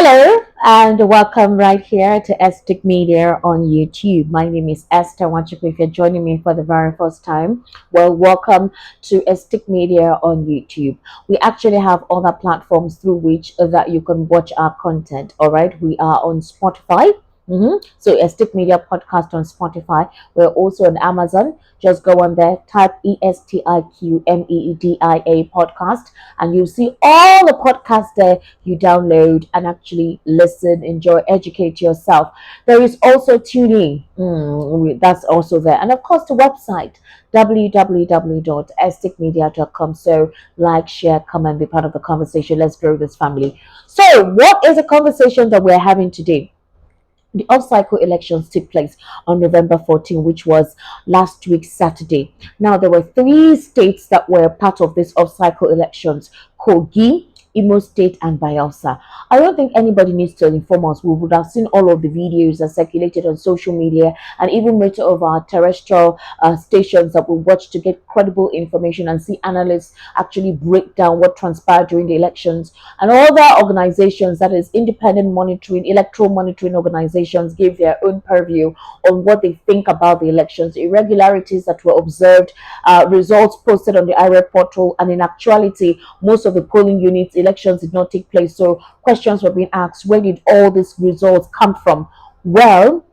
Hello and welcome right here to EstiQ Media on YouTube. My name is Esther. I want you if you're joining me for the very first time. Well, welcome to EstiQ Media on YouTube. We actually have other platforms through which that you can watch our content. All right, we are on Spotify. So EstiQ Media podcast on Spotify. We're also on Amazon. Just go on there, type EstiQ podcast, and you'll see all the podcasts there you download and actually listen, enjoy, educate yourself. There is also TuneIn, that's also there, and of course the website www.estiqmedia.com. So like, share, comment, be part of the conversation. Let's grow this family. So what is the conversation that we're having today? The off-cycle elections took place on November 14, which was last week Saturday. Now, there were three states that were part of this off-cycle elections: Kogi, Imo State, and Bayelsa. I don't think anybody needs to inform us. We would have seen all of the videos that circulated on social media and even many of our terrestrial stations that we watch to get credible information and see analysts actually break down what transpired during the elections. And other organizations, that is independent monitoring, electoral monitoring organizations, gave their own purview on what they think about the elections, irregularities that were observed, results posted on the IRE portal, and in actuality, most of the polling units, elections did not take place. So questions were being asked, where did all these results come from? Well,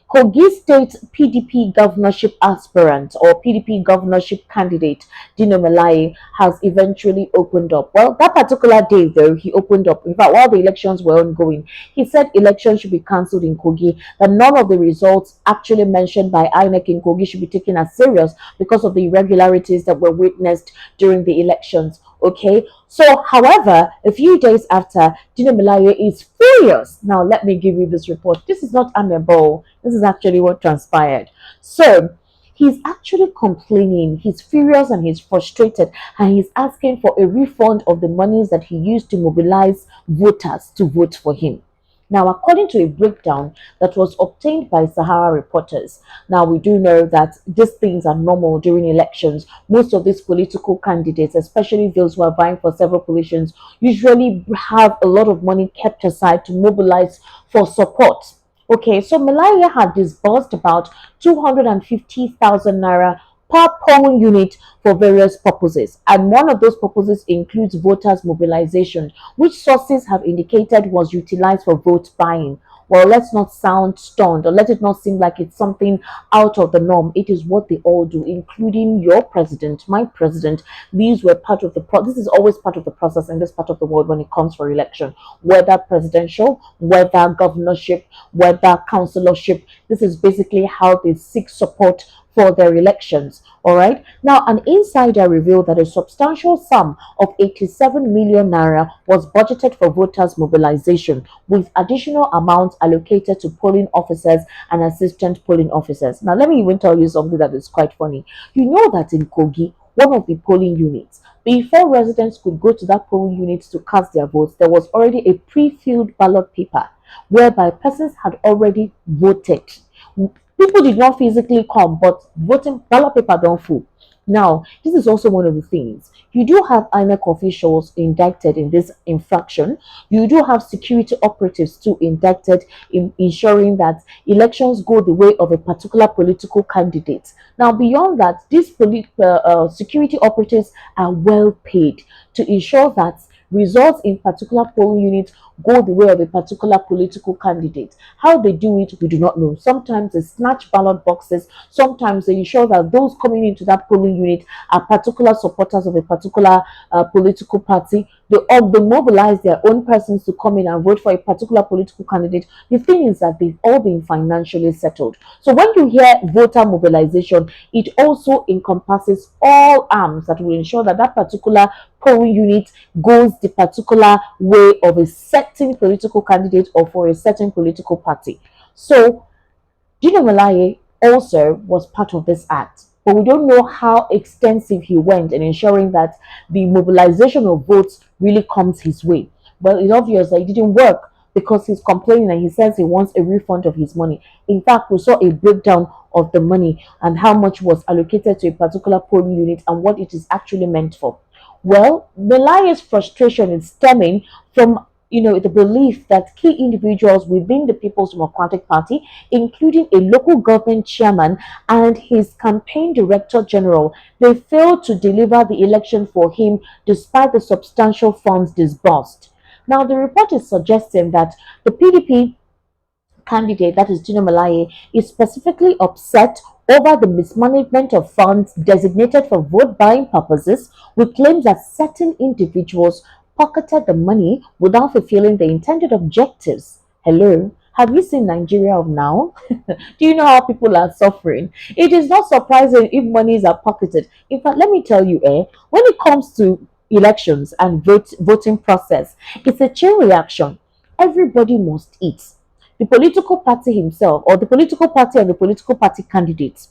Kogi State PDP governorship aspirant or PDP governorship candidate Dino Melaye has eventually opened up. Well, that particular day, though, he opened up. In fact, while the elections were ongoing, he said elections should be cancelled in Kogi, that none of the results actually mentioned by INEC in Kogi should be taken as serious because of the irregularities that were witnessed during the elections. Okay, so however, a few days after, Dino Melaye is furious. Now, let me give you this report. This is not amiable. This is actually what transpired. So, he's actually complaining. He's furious and he's frustrated, and he's asking for a refund of the monies that he used to mobilize voters to vote for him. Now, according to a breakdown that was obtained by Sahara reporters, now we do know that these things are normal during elections. Most of these political candidates, especially those who are vying for several positions, usually have a lot of money kept aside to mobilize for support. Okay, so Malaya had disbursed about 250,000 naira per polling unit for various purposes, and one of those purposes includes voters mobilization, which sources have indicated was utilized for vote buying. Well, let's not sound stunned, or let it not seem like it's something out of the norm. It is what they all do, including your president, my president. These were part of the this is always part of the process in this part of the world when it comes for election, whether presidential, whether governorship, whether councillorship. This is basically how they seek support for their elections. All right. Now, an insider revealed that a substantial sum of 87 million naira was budgeted for voters' mobilization, with additional amounts allocated to polling officers and assistant polling officers. Now, let me even tell you something that is quite funny. You know that in Kogi, one of the polling units, before residents could go to that polling unit to cast their votes, there was already a pre-filled ballot paper whereby persons had already voted. People did not physically come, but voting ballot paper don't full. Now, this is also one of the things. You do have INEC officials indicted in this infraction. You do have security operatives too indicted in ensuring that elections go the way of a particular political candidate. Now, beyond that, these security operatives are well paid to ensure that results in particular polling units go the way of a particular political candidate. How they do it, we do not know. Sometimes they snatch ballot boxes. Sometimes they ensure that those coming into that polling unit are particular supporters of a particular political party. They mobilize their own persons to come in and vote for a particular political candidate. The thing is that they've all been financially settled. So when you hear voter mobilization, it also encompasses all arms that will ensure that that particular polling unit goes the particular way of a certain political candidate or for a certain political party. So Dino Melaye also was part of this act, but we don't know how extensive he went in ensuring that the mobilization of votes really comes his way. Well, it's obvious that it didn't work because he's complaining and he says he wants a refund of his money. In fact, we saw a breakdown of the money and how much was allocated to a particular polling unit and what it is actually meant for. Well, Melaye's frustration is stemming from the belief that key individuals within the People's Democratic Party, including a local government chairman and his campaign director general, they failed to deliver the election for him despite the substantial funds disbursed. Now, the report is suggesting that the PDP candidate, that is Dino Melaye, is specifically upset over the mismanagement of funds designated for vote buying purposes, with claims that certain individuals pocketed the money without fulfilling the intended objectives. Hello? Have you seen Nigeria of now? Do you know how people are suffering? It is not surprising if monies are pocketed. In fact, let me tell you, when it comes to elections and voting process, it's a chain reaction. Everybody must eat. The political party himself, or the political party and the political party candidates,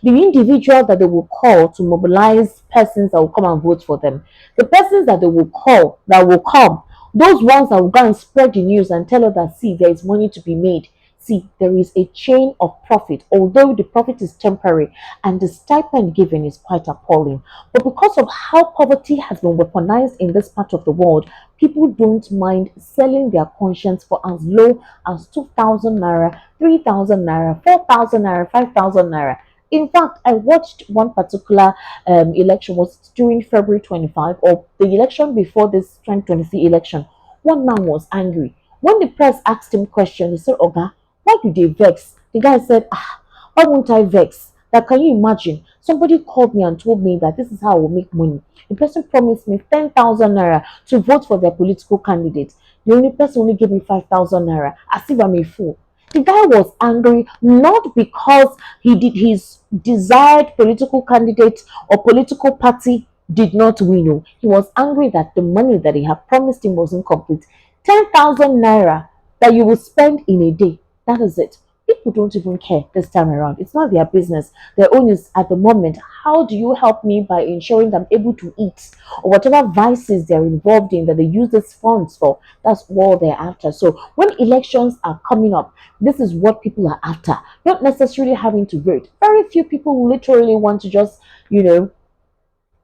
the individual that they will call to mobilize persons that will come and vote for them, the persons that they will call that will come, those ones that will go and spread the news and tell us that, see, there is money to be made. See, there is a chain of profit, although the profit is temporary and the stipend given is quite appalling. But because of how poverty has been weaponized in this part of the world, people don't mind selling their conscience for as low as 2,000 naira, 3,000 naira, 4,000 naira, 5,000 naira. In fact, I watched one particular election, was during February 25, or the election before this 2023 election. One man was angry. When the press asked him questions, he said, Oga, why do they vex? The guy said, why won't I vex? That, can you imagine? Somebody called me and told me that this is how I will make money. The person promised me 10,000 naira to vote for their political candidate. The only person only gave me 5,000 naira, as if I'm a fool. The guy was angry not because he did his desired political candidate or political party did not win. No. He was angry that the money that he had promised him wasn't complete. 10,000 naira that you will spend in a day. That is it. People don't even care this time around. It's not their business. Their own is at the moment. How do you help me by ensuring that I'm able to eat, or whatever vices they're involved in that they use these funds for? That's all they're after. So when elections are coming up, this is what people are after. Not necessarily having to vote. Very few people literally want to just,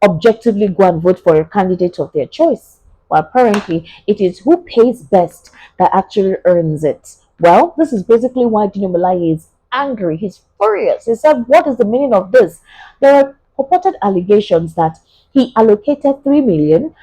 objectively go and vote for a candidate of their choice. Well, apparently, it is who pays best that actually earns it. Well, this is basically why Dino Melaye is angry. He's furious. He said, what is the meaning of this? There are purported allegations that he allocated 3,510,000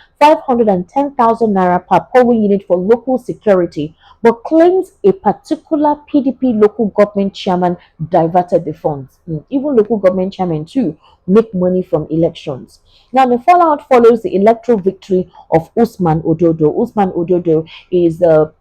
naira per polling unit for local security, but claims a particular PDP local government chairman diverted the funds. Even local government chairman too make money from elections. Now, the fallout follows the electoral victory of Usman Ododo. Usman Ododo is the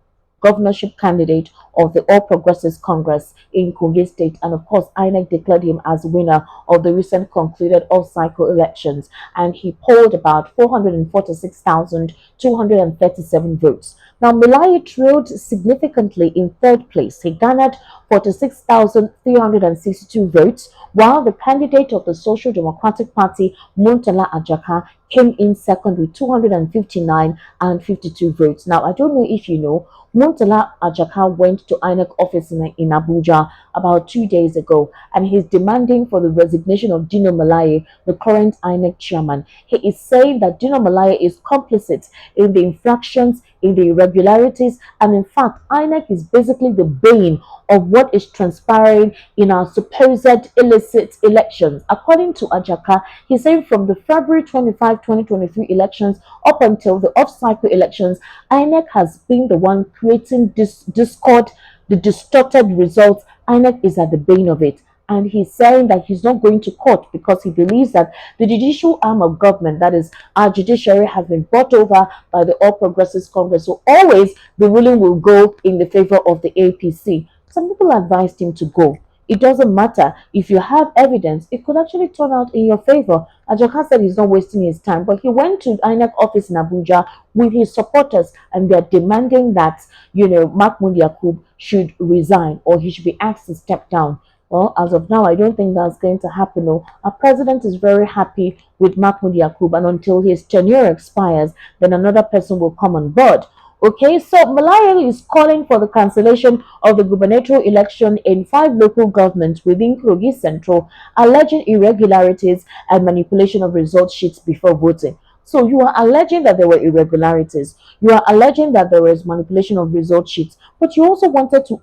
governorship candidate of the All Progressives Congress in Kogi State, and of course, INEC declared him as winner of the recent concluded off-cycle elections, and he polled about 446,237 votes. Now, Melaye trailed significantly in third place. He garnered 46,362 votes, while the candidate of the Social Democratic Party, Muntala Ajaka, came in second with 259 and 52 votes. Now, I don't know if you know, Muntala Ajaka went to INEC office in Abuja about 2 days ago, and he's demanding for the resignation of Dino Melaye, the current INEC chairman. He is saying that Dino Melaye is complicit in the infractions, in the irregularities, and in fact, INEC is basically the bane of what is transpiring in our supposed illicit elections. According to Ajaka, he's saying from the February 25, 2023 elections up until the off-cycle elections, INEC has been the one creating this discord, the distorted results. INEC is at the bane of it. And he's saying that he's not going to court because he believes that the judicial arm of government, that is our judiciary, has been bought over by the All Progressives Congress. So always the ruling will go in the favor of the APC. Some people advised him to go. It doesn't matter. If you have evidence, it could actually turn out in your favor. Ajaka said he's not wasting his time, but he went to INEC office in Abuja with his supporters, and they're demanding that, Mahmoud Yakub should resign or he should be asked to step down. Well, as of now, I don't think that's going to happen. No. Our president is very happy with Mahmoud Yakub, and until his tenure expires, then another person will come on board. Okay, so Melaye is calling for the cancellation of the gubernatorial election in 5 local governments within Kogi Central, alleging irregularities and manipulation of result sheets before voting. So you are alleging that there were irregularities. You are alleging that there was manipulation of result sheets, but you also wanted to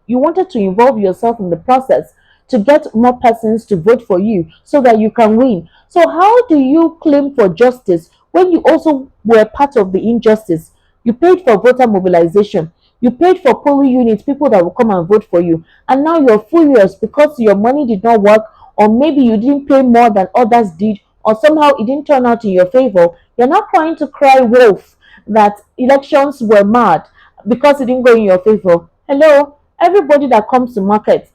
you wanted to involve yourself in the process to get more persons to vote for you so that you can win. So how do you claim for justice when you also were part of the injustice? You paid for voter mobilization. You paid for polling units, people that will come and vote for you. And now you're furious because your money did not work, or maybe you didn't pay more than others did, or somehow it didn't turn out in your favor. You're not trying to cry wolf that elections were mad because it didn't go in your favor. Hello, everybody that comes to the market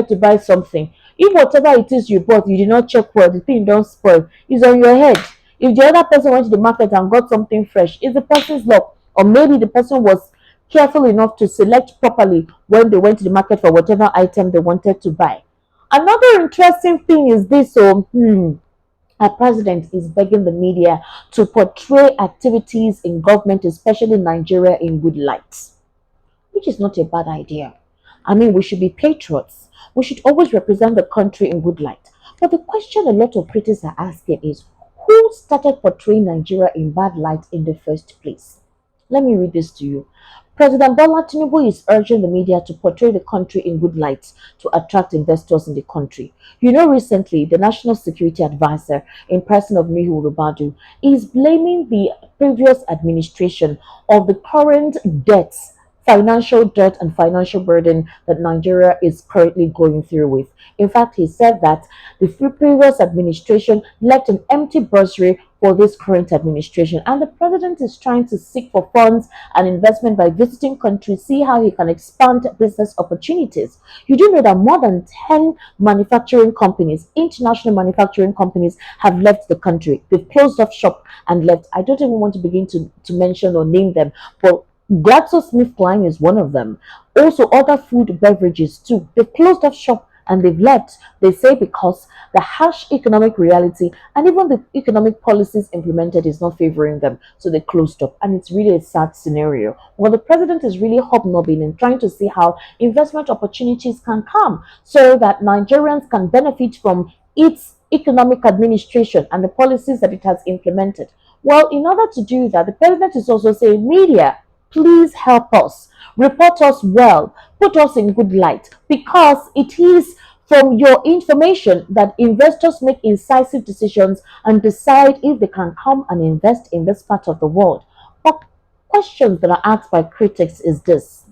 to buy something. If whatever it is you bought, you did not check well, the thing don't spoil, it's on your head. If the other person went to the market and got something fresh, it's the person's luck. Or maybe the person was careful enough to select properly when they went to the market for whatever item they wanted to buy. Another interesting thing is this. Our president is begging the media to portray activities in government, especially Nigeria, in good light, which is not a bad idea. I mean, we should be patriots. We should always represent the country in good light. But the question a lot of critics are asking is, who started portraying Nigeria in bad light in the first place? Let me read this to you. President Bola Tinubu is urging the media to portray the country in good light to attract investors in the country. You know, recently, the National Security Advisor, in person of Mihu Rubadu, is blaming the previous administration of the current debts, financial debt and financial burden that Nigeria is currently going through with. In fact, he said that the previous administration left an empty bursary for this current administration, and the president is trying to seek for funds and investment by visiting countries, see how he can expand business opportunities. You do know that more than 10 manufacturing companies, international manufacturing companies, have left the country. They've closed off shop and left. I don't even want to begin to mention or name them, but GlaxoSmithKline is one of them. Also, other food beverages too. They've closed off shop and they've left. They say because the harsh economic reality and even the economic policies implemented is not favoring them. So they closed up. And it's really a sad scenario. Well, the president is really hobnobbing and trying to see how investment opportunities can come so that Nigerians can benefit from its economic administration and the policies that it has implemented. Well, in order to do that, the president is also saying, media, please help us, report us well, put us in good light, because it is from your information that investors make incisive decisions and decide if they can come and invest in this part of the world. But questions that are asked by critics is this,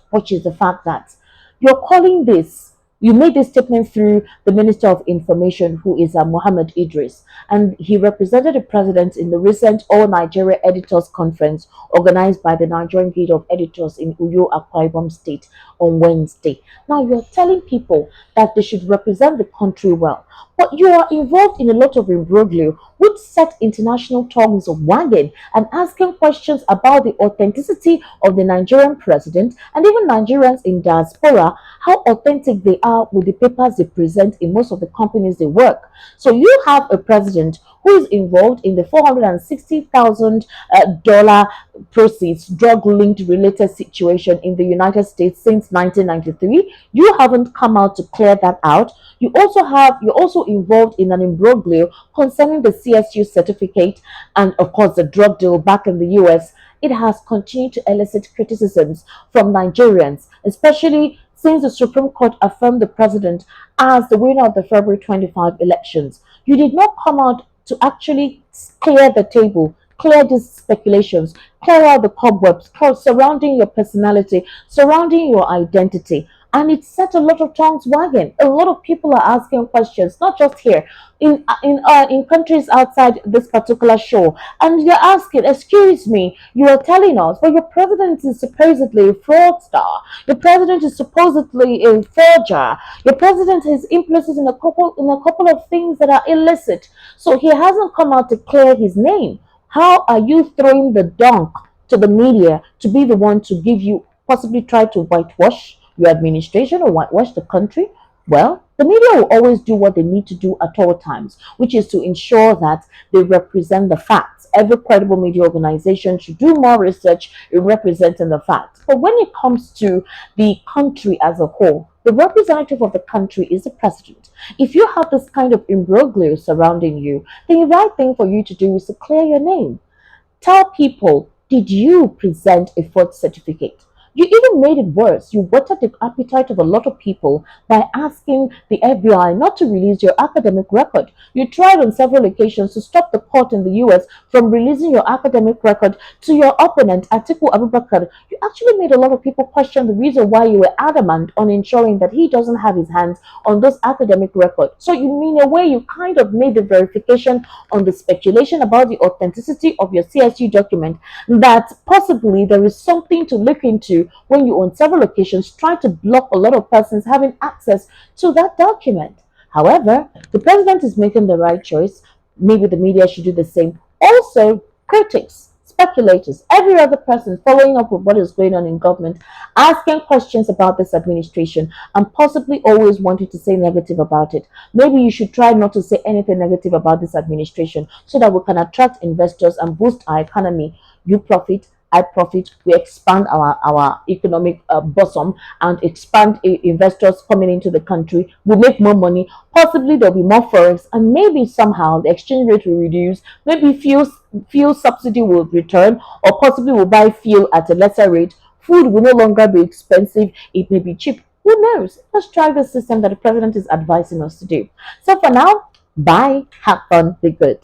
which is the fact that you're calling this, you made this statement through the Minister of Information, who is Mohammed Idris, and he represented the president in the recent All Nigeria Editors Conference organized by the Nigerian Guild of Editors in Uyo, Akwa Ibom State on Wednesday. Now, you're telling people that they should represent the country well, but you are involved in a lot of imbroglio which set international tongues wagging and asking questions about the authenticity of the Nigerian president and even Nigerians in diaspora, how authentic they are with the papers they present in most of the companies they work. So you have a president who is involved in the $460,000 proceeds drug linked related situation in the United States since 1993. You haven't come out to clear that out. You're also involved in an imbroglio concerning the CSU certificate and of course the drug deal back in the US. It has continued to elicit criticisms from Nigerians, especially since the Supreme Court affirmed the president as the winner of the February 25 elections. You did not come out to actually clear the table, clear these speculations, clear out the cobwebs surrounding your personality, surrounding your identity. And it set a lot of tongues wagging. A lot of people are asking questions, not just here, in countries outside this particular show. And you're asking, excuse me, you are telling us, well, your president is supposedly a fraudster. Your president is supposedly a forger. Your president is implicit in a couple of things that are illicit. So he hasn't come out to clear his name. How are you throwing the dunk to the media to be the one to give you, possibly try to whitewash your administration or whitewash the country? Well, the media will always do what they need to do at all times, which is to ensure that they represent the facts. Every credible media organization should do more research in representing the facts. But when it comes to the country as a whole, The representative of the country is the president. If you have this kind of imbroglio surrounding you, the right thing for you to do is to clear your name. Tell people, did you present a fourth certificate? You even made it worse. You whetted the appetite of a lot of people by asking the FBI not to release your academic record. You tried on several occasions to stop the court in the US from releasing your academic record to your opponent, Atiku Abubakar. You actually made a lot of people question the reason why you were adamant on ensuring that he doesn't have his hands on those academic records. So, you mean a way you kind of made the verification on the speculation about the authenticity of your CSU document that possibly there is something to look into when you on several occasions try to block a lot of persons having access to that document. However, the president is making the right choice. Maybe the media should do the same. Also, critics, speculators, every other person following up with what is going on in government, asking questions about this administration, and possibly always wanting to say negative about it. Maybe you should try not to say anything negative about this administration so that we can attract investors and boost our economy. You profit, I profit, we expand our economic bosom and expand investors coming into the country. We make more money. Possibly there'll be more forex, and maybe somehow the exchange rate will reduce. Maybe fuel subsidy will return, or possibly we'll buy fuel at a lesser rate. Food will no longer be expensive, it may be cheap. Who knows? Let's try the system that the president is advising us to do. So for now, bye, have fun, be good.